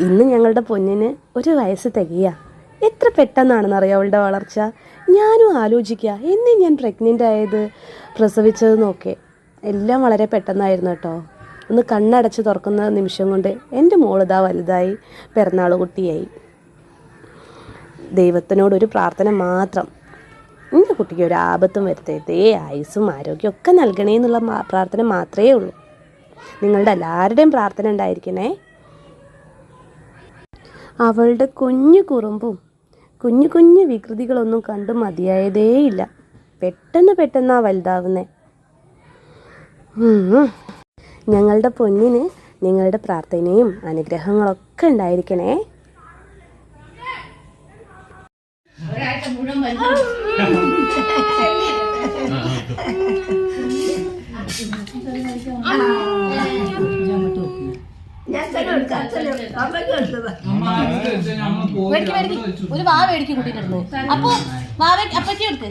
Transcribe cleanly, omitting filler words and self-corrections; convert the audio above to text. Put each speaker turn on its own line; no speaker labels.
ഇന്ന് ഞങ്ങളുടെ പൊന്നിന് 1 വയസ്സ് തികയുക. എത്ര പെട്ടെന്നാണെന്നറിയാം അവളുടെ വളർച്ച. ഞാനും ആലോചിക്കുക എന്നേ ഞാൻ പ്രഗ്നൻ്റ് ആയത്, പ്രസവിച്ചതെന്നൊക്കെ. എല്ലാം വളരെ പെട്ടെന്നായിരുന്നു കേട്ടോ. ഒന്ന് കണ്ണടച്ച് തുറക്കുന്ന നിമിഷം കൊണ്ട് എൻ്റെ മോളിതാ വലുതായി, പിറന്നാൾ കുട്ടിയായി. ദൈവത്തിനോടൊരു പ്രാർത്ഥന മാത്രം, എൻ്റെ കുട്ടിക്ക് ഒരു ആപത്തും വരുത്തരുതേ, ആയുസ്സും ആരോഗ്യം ഒക്കെ നൽകണേ എന്നുള്ള പ്രാർത്ഥന മാത്രമേ ഉള്ളൂ. നിങ്ങളുടെ എല്ലാവരുടെയും പ്രാർത്ഥന ഉണ്ടായിരിക്കണേ. അവളുടെ കുഞ്ഞു കുറുമ്പും കുഞ്ഞു കുഞ്ഞു വികൃതികളൊന്നും കണ്ടു മതിയായതേയില്ല. പെട്ടെന്ന് വലുതാവുന്നേ. ഞങ്ങളുടെ പൊന്നിന് നിങ്ങളുടെ പ്രാർത്ഥനയും അനുഗ്രഹങ്ങളൊക്കെ ഉണ്ടായിരിക്കണേ.
ഒരു വാവ മേടിക്കും കുട്ടിയുടെ അടുത്ത്. അപ്പൊ വാവ അപ്പച്ചി എടുത്ത്